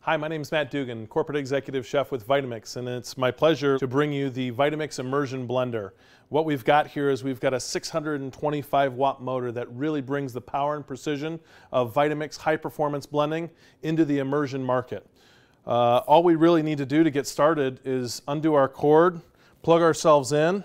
Hi, my name is Matt Dugan, Corporate Executive Chef with Vitamix, and it's my pleasure to bring you the Vitamix Immersion blender. What we've got here is we've got a 625 watt motor that really brings the power and precision of Vitamix high performance blending into the immersion market. All we really need to do to get started is undo our cord, plug ourselves in,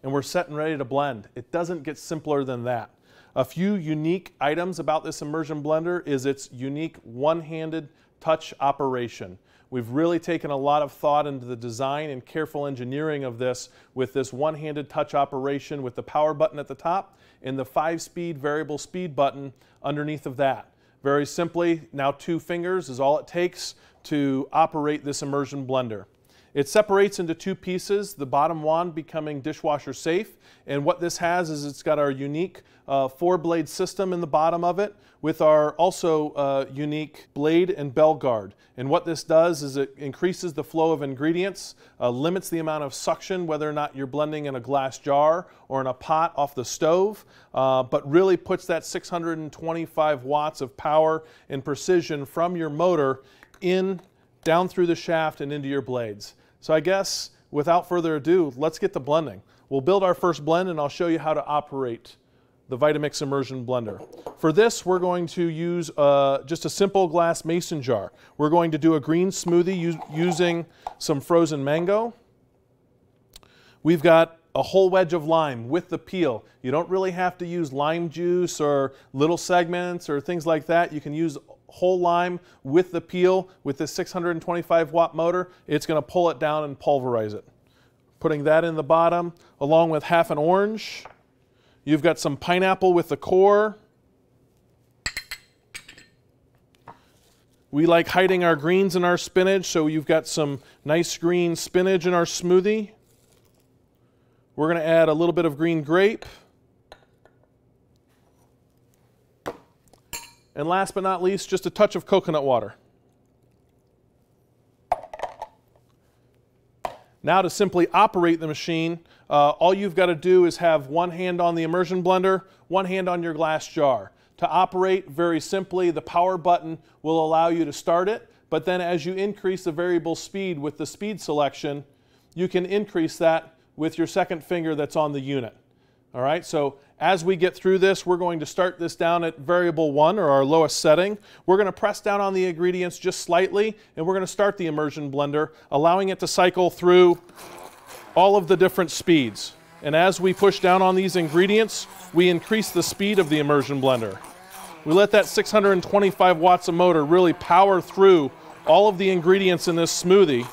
and we're set and ready to blend. It doesn't get simpler than that. A few unique items about this immersion blender is its unique one-handed touch operation. We've really taken a lot of thought into the design and careful engineering of this with this one-handed touch operation with the power button at the top and the 5-speed variable speed button underneath of that. Very simply, now 2 fingers is all it takes to operate this immersion blender. It separates into 2 pieces, the bottom one becoming dishwasher safe, and what this has is it's got our unique 4-blade system in the bottom of it with our also unique blade and bell guard. And what this does is it increases the flow of ingredients, limits the amount of suction, whether or not you're blending in a glass jar or in a pot off the stove, but really puts that 625 watts of power and precision from your motor in, down through the shaft and into your blades. So I guess, without further ado, let's get to blending. We'll build our first blend and I'll show you how to operate the Vitamix Immersion blender. For this, we're going to use just a simple glass mason jar. We're going to do a green smoothie using some frozen mango. We've got a whole wedge of lime with the peel. You don't really have to use lime juice or little segments or things like that. You can use whole lime with the peel with this 625 watt motor. It's going to pull it down and pulverize it. Putting that in the bottom along with half an orange. You've got some pineapple with the core. We like hiding our greens in our spinach, so you've got some nice green spinach in our smoothie. We're going to add a little bit of green grape. And last but not least, just a touch of coconut water. Now to simply operate the machine, all you've got to do is have one hand on the immersion blender, one hand on your glass jar. To operate, very simply, the power button will allow you to start it, but then as you increase the variable speed with the speed selection, you can increase that with your second finger that's on the unit. All right, so as we get through this, we're going to start this down at variable 1, or our lowest setting. We're going to press down on the ingredients just slightly, and we're going to start the immersion blender, allowing it to cycle through all of the different speeds. And as we push down on these ingredients, we increase the speed of the immersion blender. We let that 625 watts of motor really power through all of the ingredients in this smoothie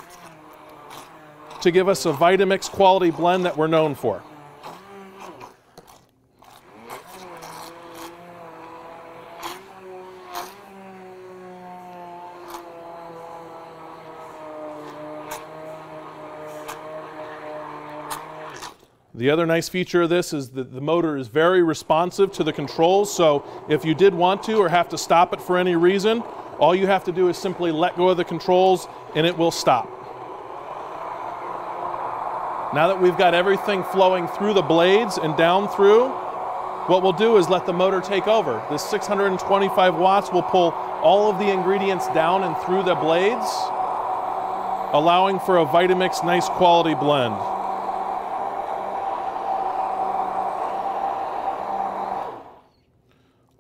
to give us a Vitamix quality blend that we're known for. The other nice feature of this is that the motor is very responsive to the controls, so if you did want to or have to stop it for any reason, all you have to do is simply let go of the controls and it will stop. Now that we've got everything flowing through the blades and down through, what we'll do is let the motor take over. This 625 watts will pull all of the ingredients down and through the blades, allowing for a Vitamix nice quality blend.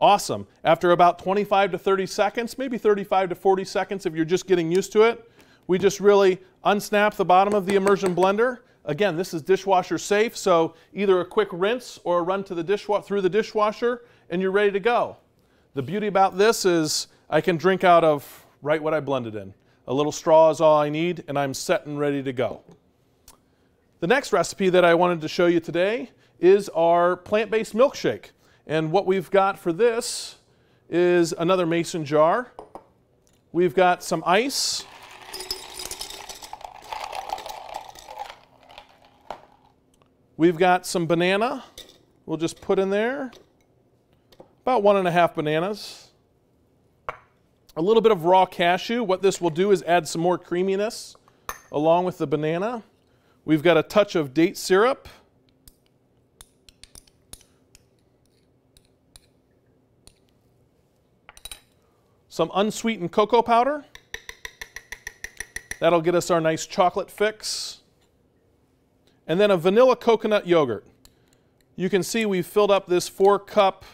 Awesome. After about 25 to 30 seconds, maybe 35 to 40 seconds if you're just getting used to it, we just really unsnap the bottom of the immersion blender. Again, this is dishwasher safe, so either a quick rinse or a run to the through the dishwasher and you're ready to go. The beauty about this is I can drink out of right what I blended in. A little straw is all I need and I'm set and ready to go. The next recipe that I wanted to show you today is our plant-based milkshake. And what we've got for this is another mason jar. We've got some ice. We've got some banana. We'll just put in there about 1.5 bananas. A little bit of raw cashew. What this will do is add some more creaminess along with the banana. We've got a touch of date syrup. some unsweetened cocoa powder, That'll get us our nice chocolate fix. And then a vanilla coconut yogurt. You can see we've filled up this 4-cup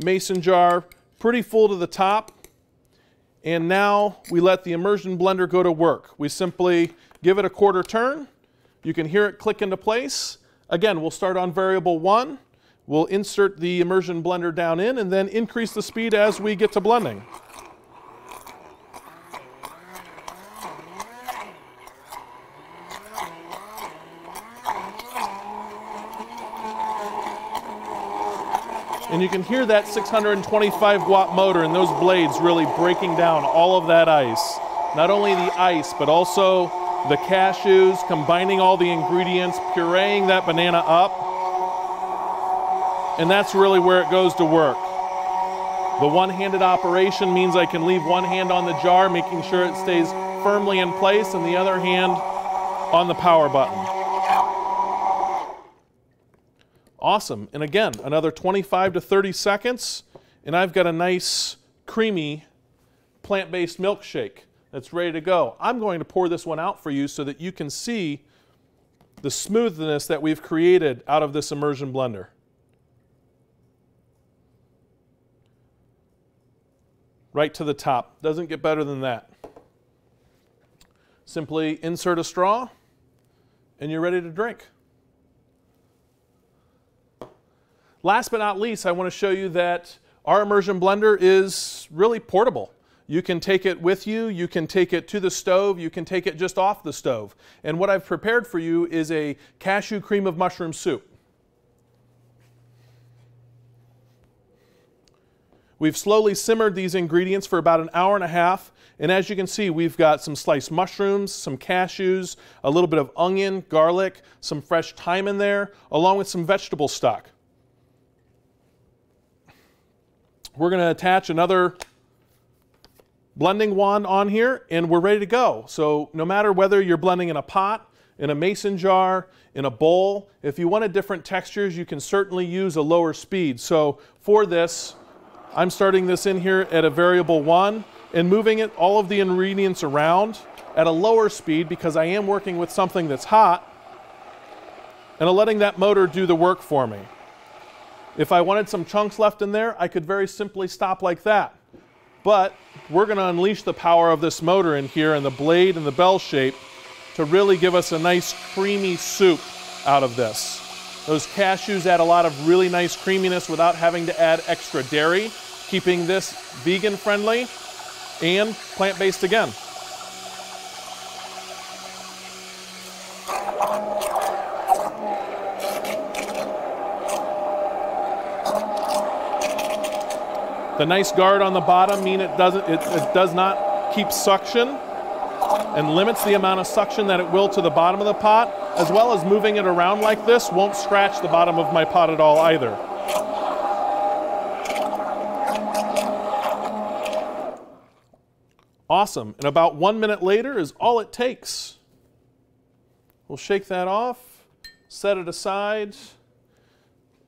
mason jar pretty full to the top. And now we let the immersion blender go to work. We simply give it a quarter turn. You can hear it click into place. Again, we'll start on variable 1. We'll insert the immersion blender down in and then increase the speed as we get to blending. And you can hear that 625 watt motor and those blades really breaking down all of that ice. Not only the ice, but also the cashews, combining all the ingredients, pureeing that banana up. And that's really where it goes to work. The one-handed operation means I can leave one hand on the jar, making sure it stays firmly in place, and the other hand on the power button. Awesome. And again, another 25 to 30 seconds, and I've got a nice, creamy, plant-based milkshake that's ready to go. I'm going to pour this one out for you so that you can see the smoothness that we've created out of this immersion blender. Right to the top. Doesn't get better than that. Simply insert a straw, and you're ready to drink. Last but not least, I want to show you that our immersion blender is really portable. You can take it with you, you can take it to the stove, you can take it just off the stove. And what I've prepared for you is a cashew cream of mushroom soup. We've slowly simmered these ingredients for about an hour and a half, and as you can see, we've got some sliced mushrooms, some cashews, a little bit of onion, garlic, some fresh thyme in there, along with some vegetable stock. We're going to attach another blending wand on here, and we're ready to go. So no matter whether you're blending in a pot, in a mason jar, in a bowl, if you wanted different textures, you can certainly use a lower speed. So for this, I'm starting this in here at a variable 1 and moving all of the ingredients around at a lower speed because I am working with something that's hot, and I'm letting that motor do the work for me. If I wanted some chunks left in there, I could very simply stop like that. But we're going to unleash the power of this motor in here and the blade and the bell shape to really give us a nice creamy soup out of this. Those cashews add a lot of really nice creaminess without having to add extra dairy, keeping this vegan friendly and plant-based again. The nice guard on the bottom means it does not keep suction and limits the amount of suction that it will to the bottom of the pot, as well as moving it around like this won't scratch the bottom of my pot at all either. Awesome. And about 1 minute later is all it takes. We'll shake that off, set it aside.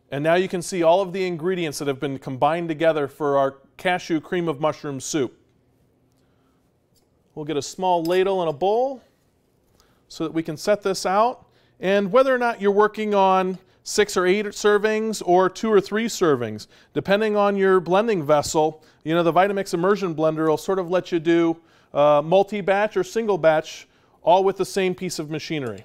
And now you can see all of the ingredients that have been combined together for our cashew cream of mushroom soup. We'll get a small ladle and a bowl so that we can set this out. And whether or not you're working on 6 or 8 servings or 2 or 3 servings, depending on your blending vessel, you know, the Vitamix Immersion blender will sort of let you do multi-batch or single batch, all with the same piece of machinery.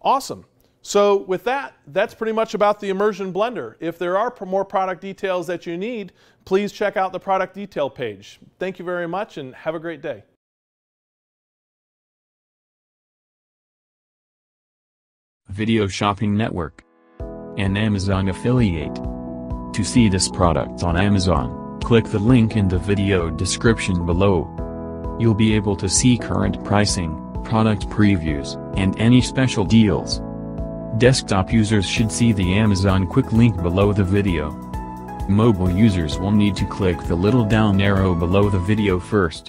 Awesome. So with that, that's pretty much about the immersion blender. If there are more product details that you need, please check out the product detail page. Thank you very much and have a great day. Video Shopping Network, an Amazon affiliate. To see this product on Amazon, click the link in the video description below. You'll be able to see current pricing, product previews, and any special deals. Desktop users should see the Amazon quick link below the video. Mobile users will need to click the little down arrow below the video first.